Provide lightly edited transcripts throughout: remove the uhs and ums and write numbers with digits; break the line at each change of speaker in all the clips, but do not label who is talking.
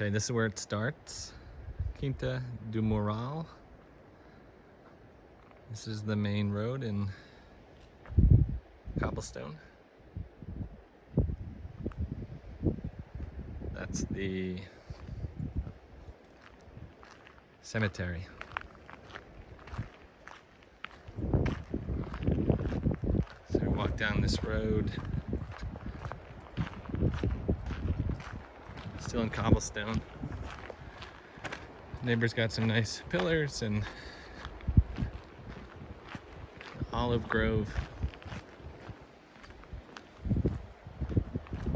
Okay, this is where it starts. Quinta do Moral. This is the main road in cobblestone. That's the cemetery. So we walk down this road. Still in cobblestone. Neighbor's got some nice pillars and olive grove.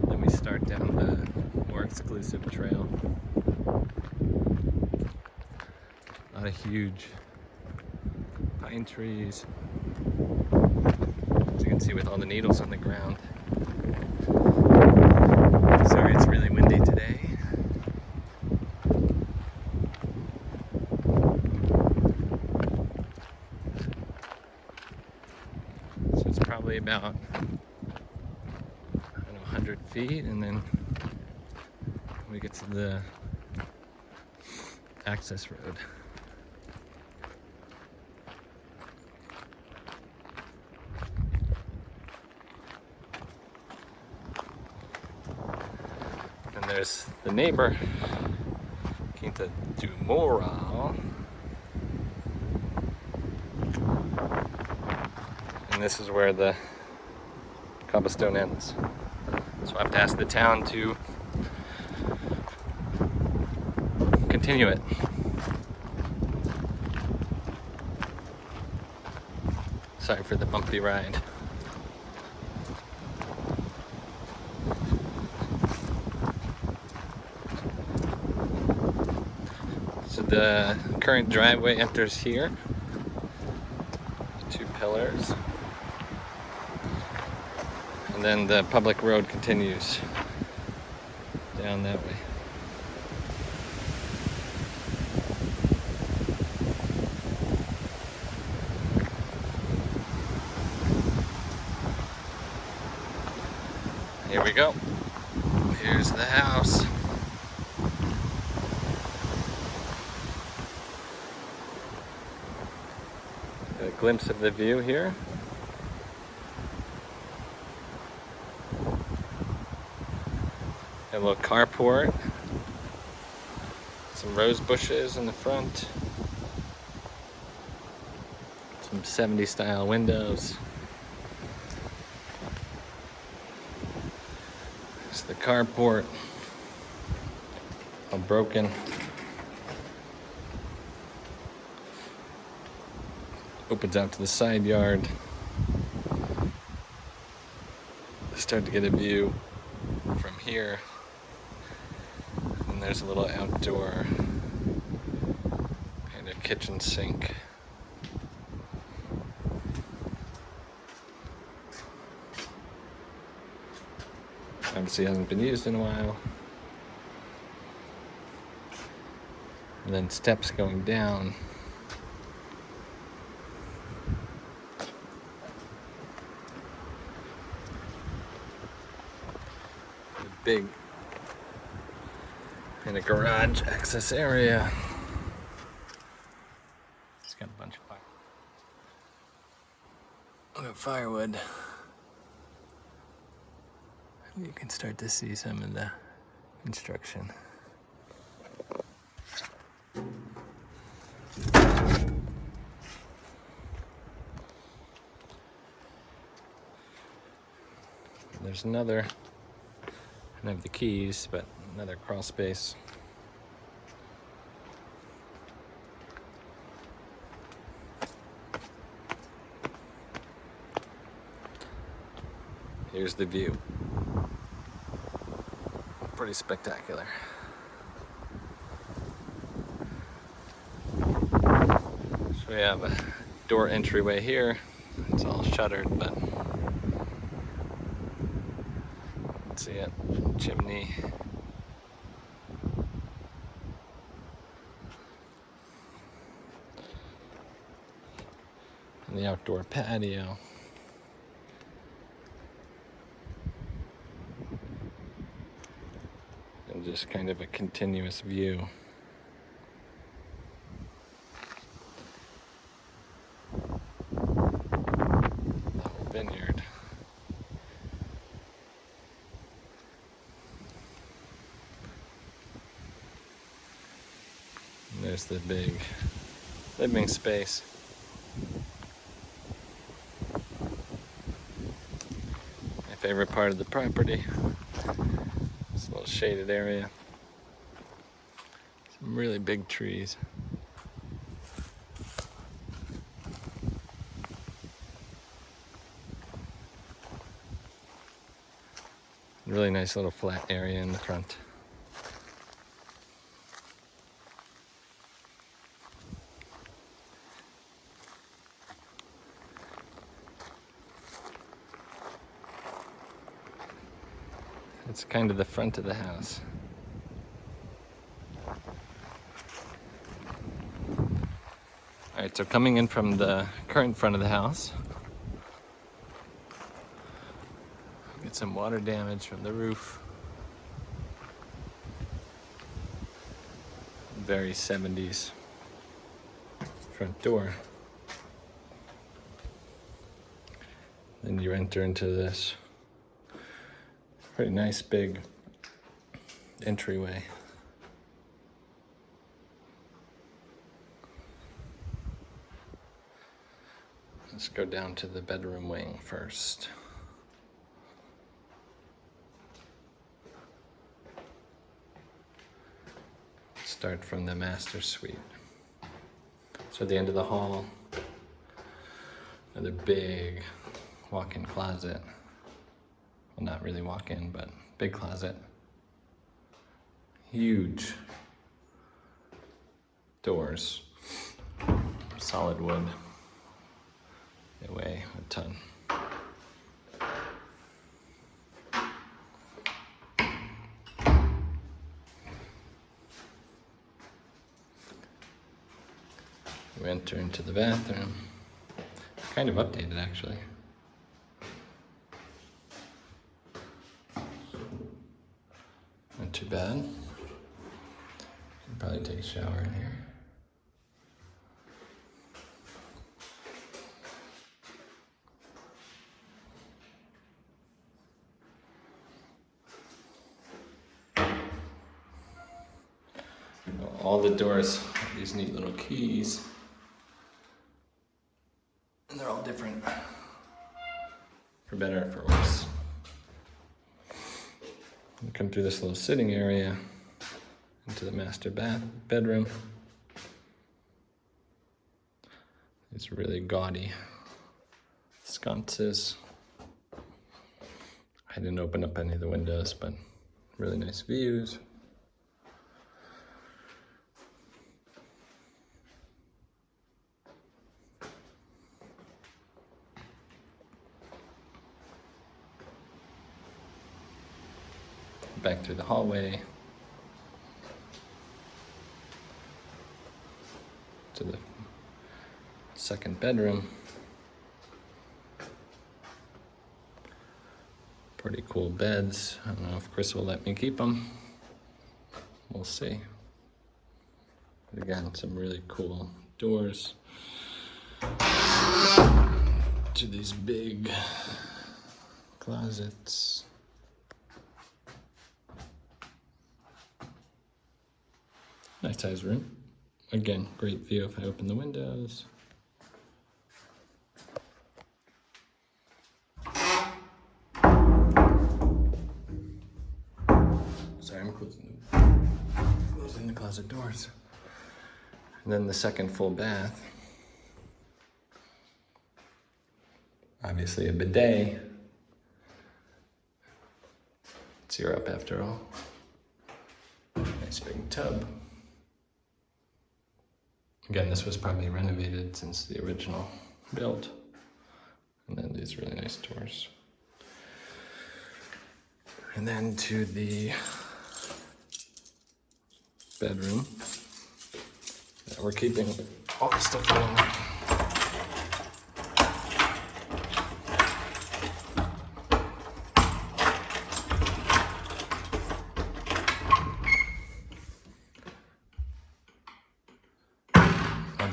Then we start down the more exclusive trail. A lot of huge pine trees, as you can see with all the needles on the ground. Sorry, it's really windy today. So it's probably about, I don't know, 100 feet, and then we get to the access road. And there's the neighbor, Quinta do Moral. And this is where the cobblestone ends. So I have to ask the town to continue it. Sorry for the bumpy ride. So the current driveway enters here. 2 pillars. And then the public road continues down that way. Here we go. Here's the house. Got a glimpse of the view here. A little carport. Some rose bushes in the front. Some 70s style windows. It's the carport, all broken. Opens out to the side yard. Start to get a view from here. And there's a little outdoor kind of kitchen sink. Obviously hasn't been used in a while. And then steps going down. A big and a garage access area. It's got a bunch of fire. Look at firewood. You can start to see some of the construction. There's another, I don't have the keys, but another crawl space. Here's the view. Pretty spectacular. So we have a door entryway here. It's all shuttered, but let's see it. Chimney. And the outdoor patio. And just kind of a continuous view. The whole vineyard. And there's the big living space. My favorite part of the property. This little shaded area. Some really big trees. Really nice little flat area in the front. It's kind of the front of the house. Alright, so coming in from the current front of the house, get some water damage from the roof. Very 70s front door. Then you enter into this pretty nice big entryway. Let's go down to the bedroom wing first. Start from the master suite. So at the end of the hall, another big walk-in closet. Well, not really walk-in, but big closet. Huge doors, solid wood. They weigh a ton. We enter into the bathroom. Kind of updated, actually. Not too bad. Could probably take a shower in here. All the doors have these neat little keys. And they're all different, for better or for worse. We come through this little sitting area into the master bedroom. These really gaudy sconces. I didn't open up any of the windows, but really nice views. Back through the hallway to the second bedroom. Pretty cool beds. I don't know if Chris will let me keep them. We'll see. But again, some really cool doors to these big closets. Nice size room. Again, great view if I open the windows. Sorry, I'm closing the closet doors. And then the second full bath. Obviously a bidet. It's Europe after all. Nice big tub. Again, this was probably renovated since the original build. And then these really nice doors. And then to the bedroom that we're keeping all the stuff in.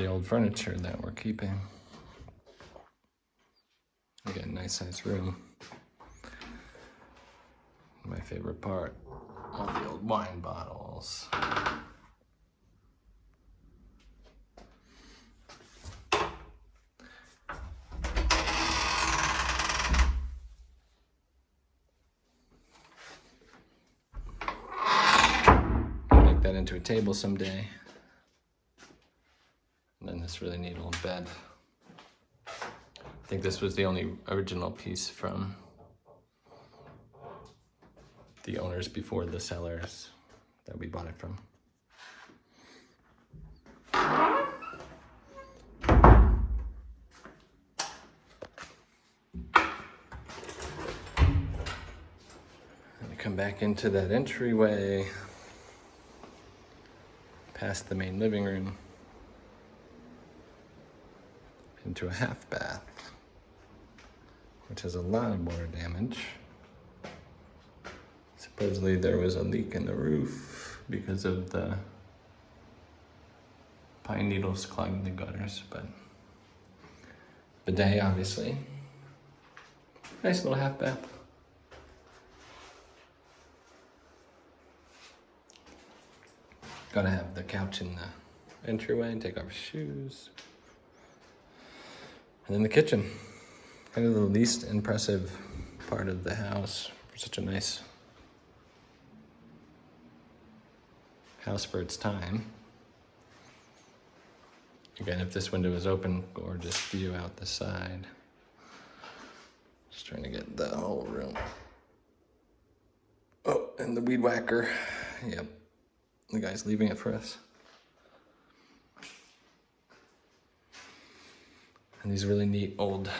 the old furniture that we're keeping. Again, nice sized room. My favorite part, all the old wine bottles. Make that into a table someday. And then this really neat old bed. I think this was the only original piece from the owners before the sellers that we bought it from. And we come back into that entryway, past the main living room, into a half bath, which has a lot of water damage. Supposedly there was a leak in the roof because of the pine needles clogging the gutters, but bidet obviously. Nice little half bath. Gotta have the couch in the entryway and take off shoes. And then the kitchen, kind of the least impressive part of the house for such a nice house for its time. Again, if this window is open, gorgeous view out the side. Just trying to get the whole room. Oh, and the weed whacker. Yep, the guy's leaving it for us. And these really neat old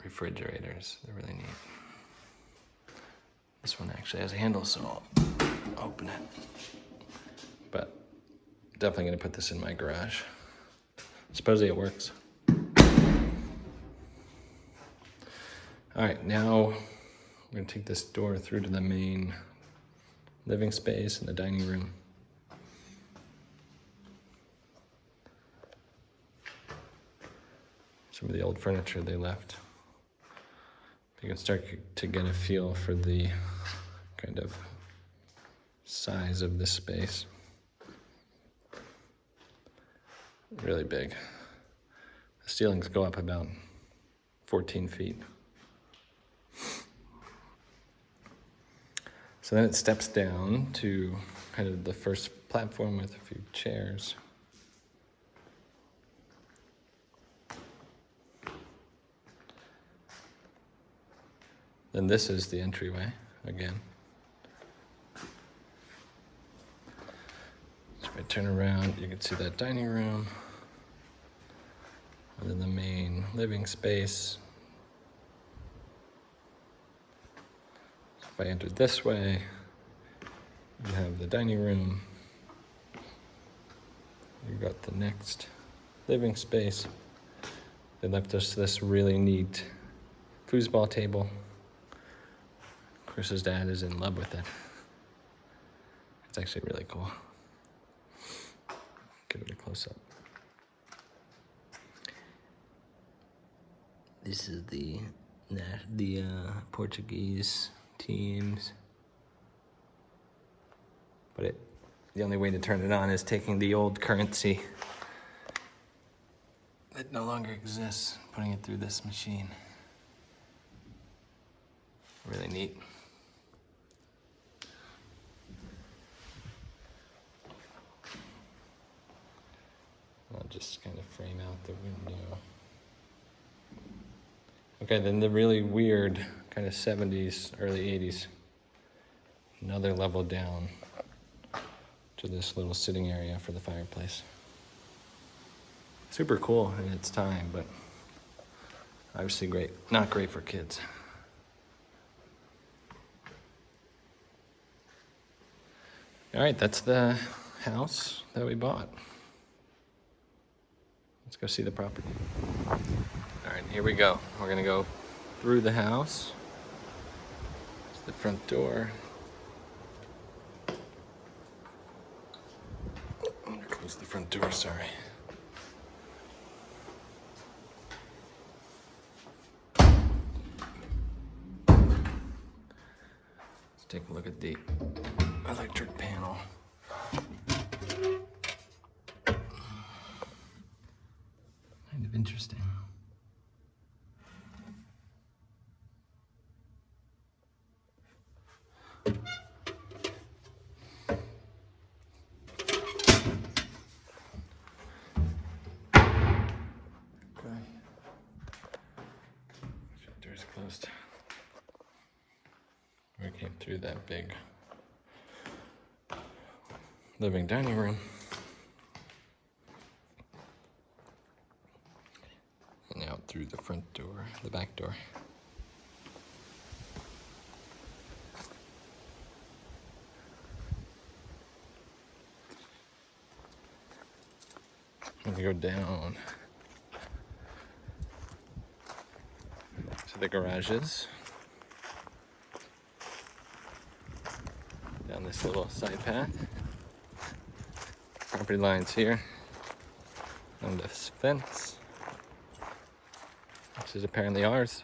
refrigerators. They're really neat. This one actually has a handle, so I'll open it. But definitely gonna put this in my garage. Supposedly it works. All right, now we're gonna take this door through to the main living space and the dining room. Some of the old furniture they left. You can start to get a feel for the kind of size of this space. Really big. The ceilings go up about 14 feet. So then it steps down to kind of the first platform with a few chairs. Then this is the entryway again. So if I turn around, you can see that dining room. And then the main living space. So if I enter this way, you have the dining room. You've got the next living space. They left us this really neat foosball table. Chris's dad is in love with it. It's actually really cool. Give it a close-up. This is the Portuguese teams. But the only way to turn it on is taking the old currency that no longer exists, putting it through this machine. Really neat. I'll just kind of frame out the window. Okay, then the really weird kind of 70s, early 80s. Another level down to this little sitting area for the fireplace. Super cool in its time, but obviously not great for kids. All right, that's the house that we bought. Let's go see the property. All right, here we go. We're gonna go through the house. It's the front door. close the front door, sorry. Let's take a look at the electric panel. Kind of interesting. Door's closed. We came through that big living dining room. And out through the front door, the back door. I'm gonna go down to the garages, down this little side path. Property lines here, and this fence, which is apparently ours.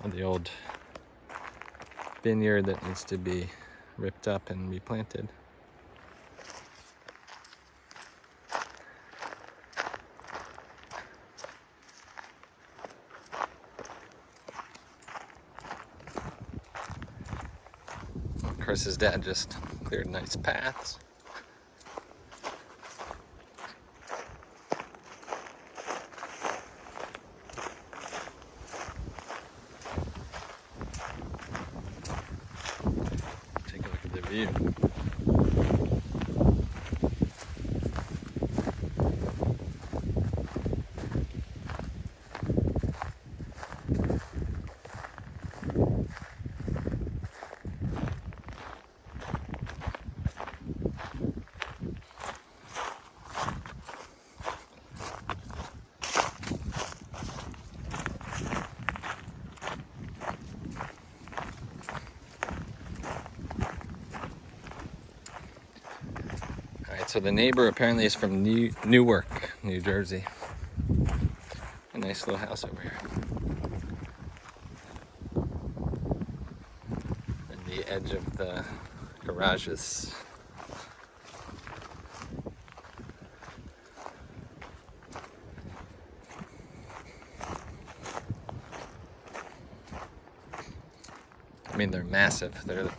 And the old vineyard that needs to be ripped up and replanted. Chris's dad just cleared nice paths. Take a look at the view. So the neighbor apparently is from Newark, New Jersey. A nice little house over here. And the edge of the garages. I mean, they're massive. They're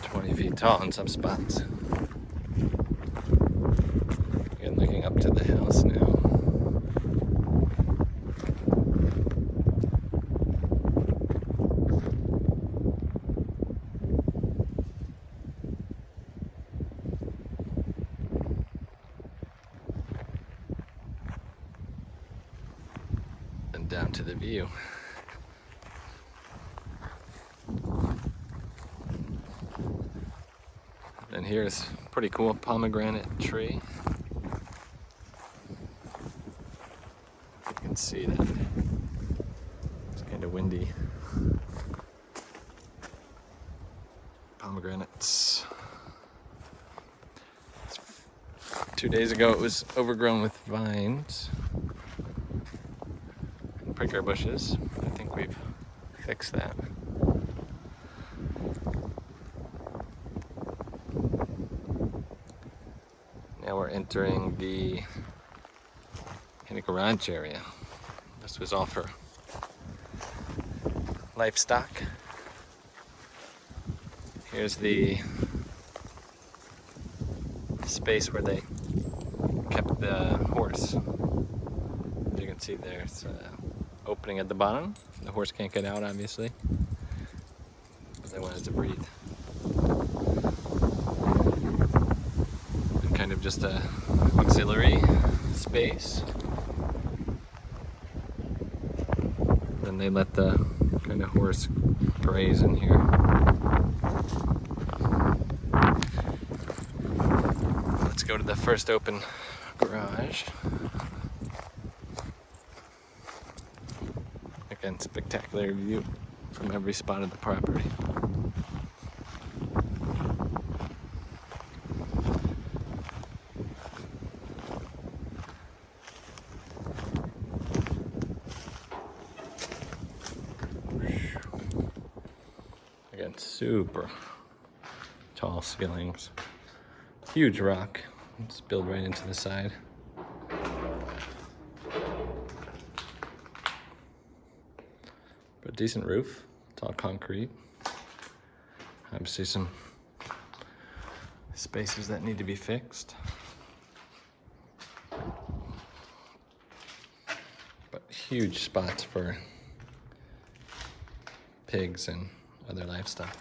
20 feet tall in some spots. Again, looking up to the house now. And down to the view. And here's a pretty cool pomegranate tree. You can see that. It's kind of windy. Pomegranates. 2 days ago it was overgrown with vines and prickly bushes. I think we've fixed that. Now we're entering the garage area. This was all for livestock. Here's the space where they kept the horse. As you can see, there's an opening at the bottom. The horse can't get out, obviously, but they wanted to breathe. Kind of just a auxiliary space. Then they let the kind of horse graze in here. Let's go to the first open garage. Again, spectacular view from every spot of the property. super tall ceilings. Huge rock. Just build right into the side. But decent roof. It's all concrete. Obviously some spaces that need to be fixed. But huge spots for pigs and other livestock.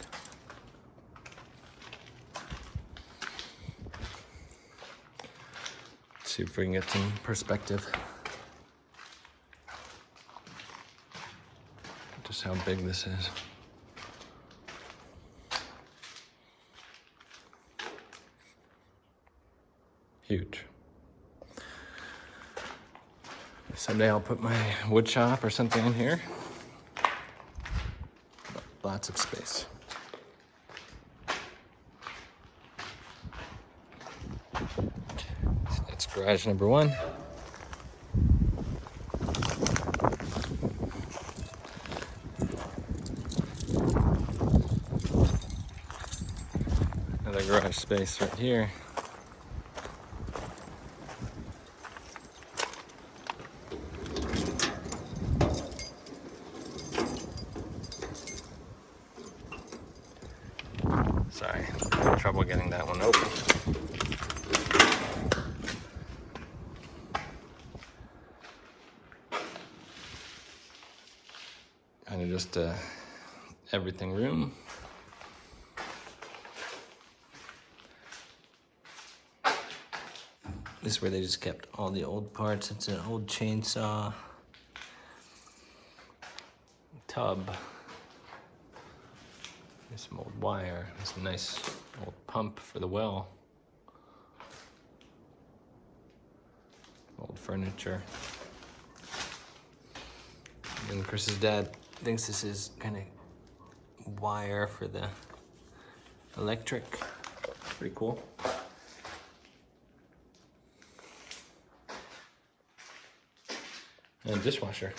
Let's see if we can get some perspective. Just how big this is. Huge. Someday I'll put my wood shop or something in here. But lots of space. So that's garage number 1. Another garage space right here. Sorry, had trouble getting that one open. Kind of just a everything room. This is where they just kept all the old parts. It's an old chainsaw, tub. There's some old wire. There's a nice old pump for the well. Old furniture. And Chris's dad thinks this is kind of wire for the electric. Pretty cool. And a dishwasher.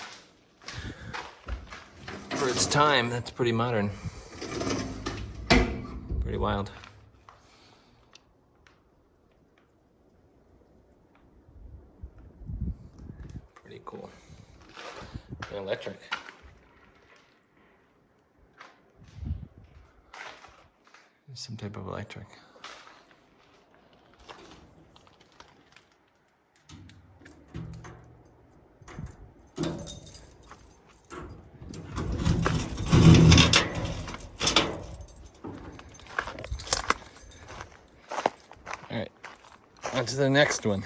For its time, that's pretty modern. Pretty wild. Pretty cool. And electric. Some type of electric. All right, on to the next one.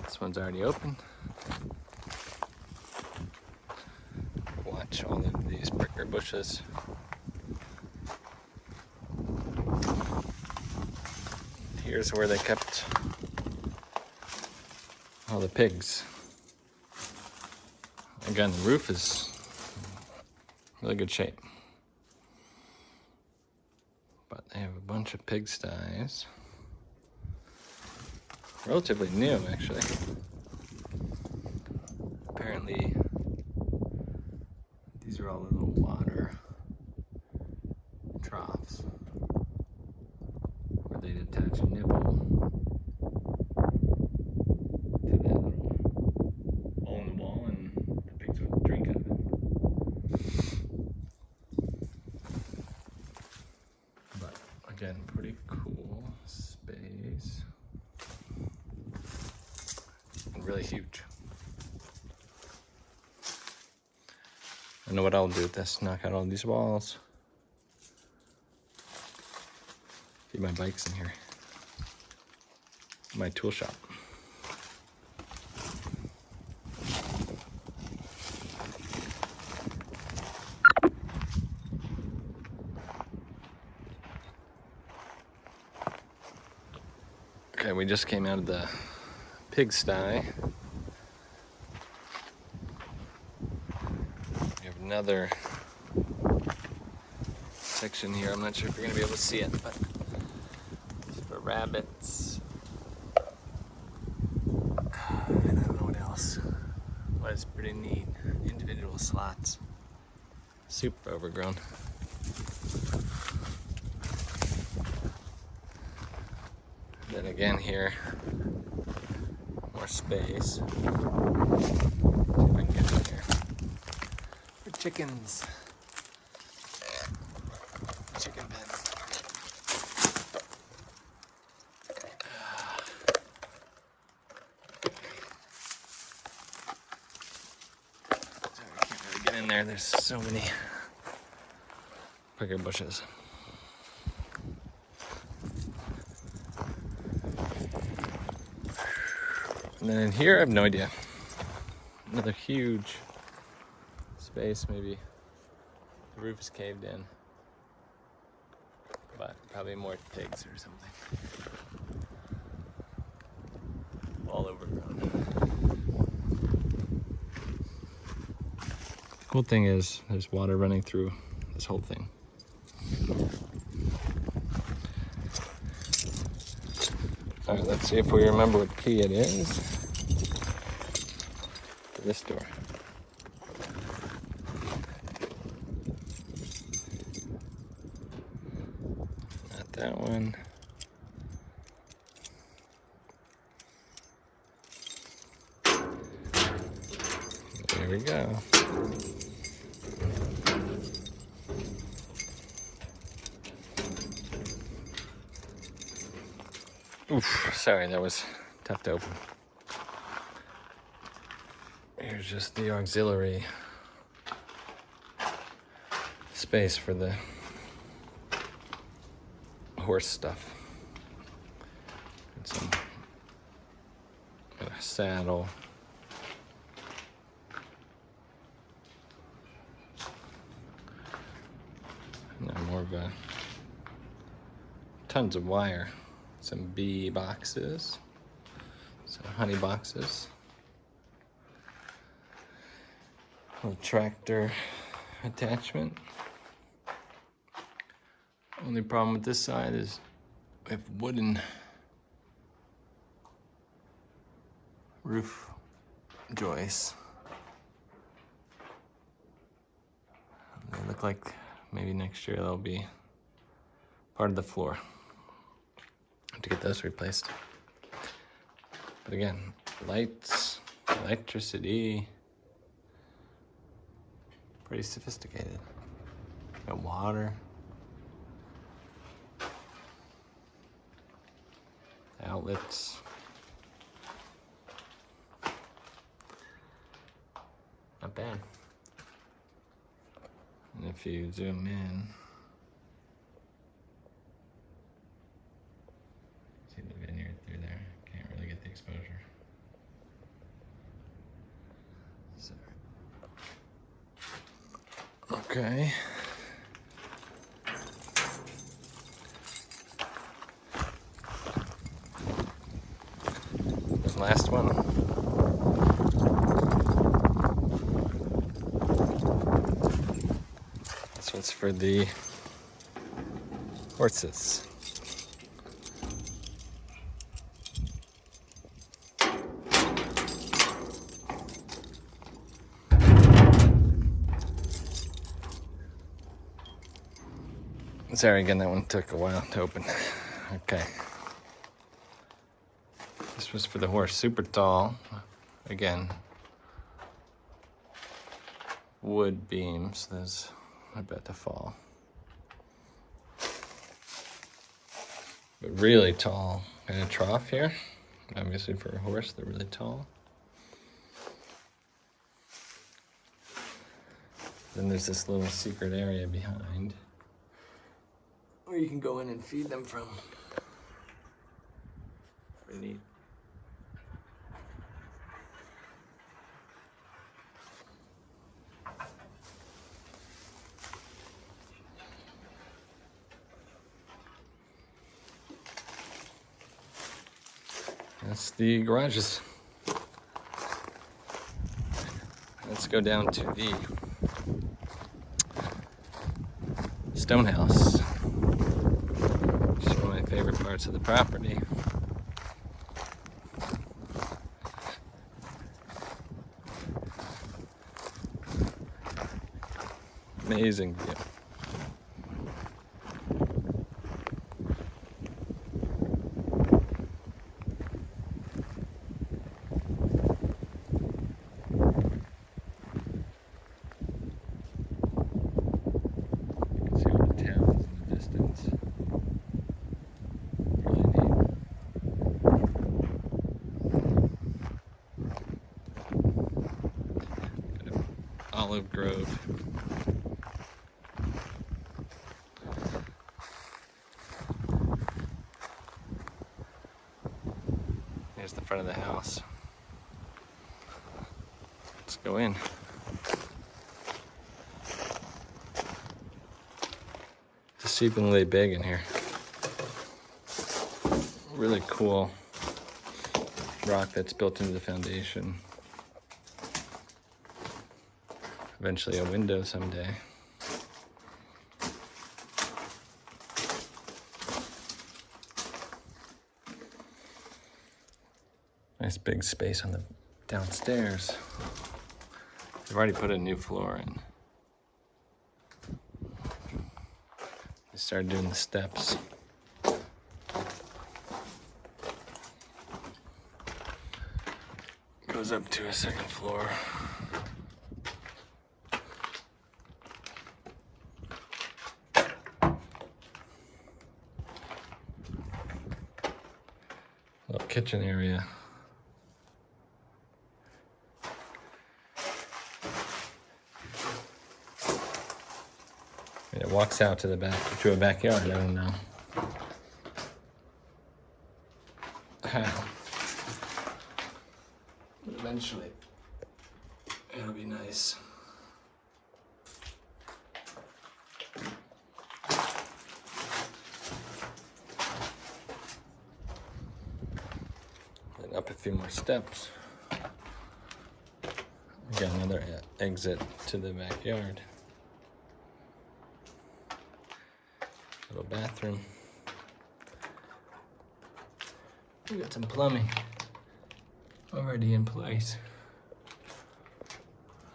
This one's already open. Watch all of these bricker bushes. Here's where they kept all the pigs. Again, the roof is really good shape. But they have a bunch of pigsties. Relatively new, actually. Apparently, these are all little water troughs where they'd attach a nipple to that little hole in the wall and the pigs would drink out of it. But again, pretty cool space. And really huge. I know what I'll do with this. Knock out all these walls. Keep my bikes in here. My tool shop. Okay, we just came out of the pigsty. We have another section here. I'm not sure if you're gonna be able to see it, but it's for rabbits. was pretty neat. Individual slots. Super overgrown. Then again here, more space. See if I can get in here. For chickens. Chicken pen. Sorry, I can't really get in there. There's so many prickly bushes. And then in here, I have no idea. Another huge space, maybe the roof is caved in. But probably more pigs or something. All overgrown. The cool thing is there's water running through this whole thing. All right, let's see if we remember what key it is to this door. Not that one. There we go. Oof, sorry, that was tough to open. Here's just the auxiliary space for the horse stuff. And some saddle. And then more of a tons of wire. Some bee boxes, some honey boxes, little tractor attachment. Only problem with this side is we have wooden roof joists. They look like maybe next year they'll be part of the floor. To get those replaced. But again, lights, electricity, pretty sophisticated. Got water, outlets. Not bad. And if you zoom in, the vineyard through there. Can't really get the exposure. So. Okay. The last one. This one's for the horses. Sorry, again, that one took a while to open. Okay. This was for the horse, super tall. Again, wood beams. Those are about to fall. But really tall. And a trough here. Obviously for a horse, they're really tall. Then there's this little secret area behind where you can go in and feed them from. Pretty neat. That's the garages. Let's go down to the stone house. It's one of my favorite parts of the property. Amazing view. Olive grove. Here's the front of the house. Let's go in. Deceivingly big in here. Really cool rock that's built into the foundation. Eventually a window someday. Nice big space on the downstairs. They've already put a new floor in. They started doing the steps. Goes up to a second floor. Little kitchen area. And it walks out to the back, to a backyard. I don't know how. But eventually, it'll be nice. And up a few more steps. We got another exit to the backyard. Little bathroom. We got some plumbing already in place.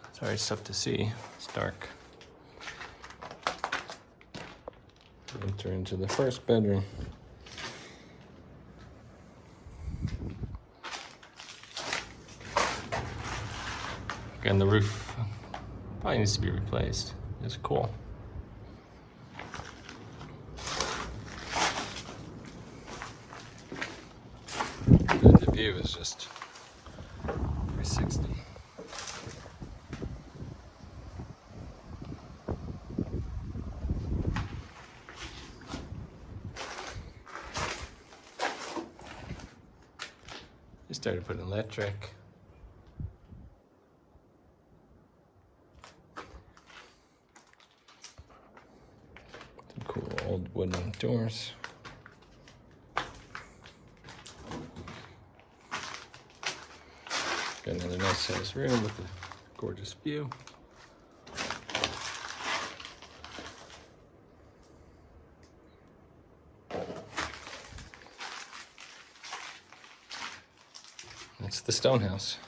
It's already tough to see. It's dark. Enter into the first bedroom. Again, the roof probably needs to be replaced. It's cool. The view is just 360. They started putting electric. Some cool old wooden doors. Got another nice sized room with a gorgeous view. That's the stone house.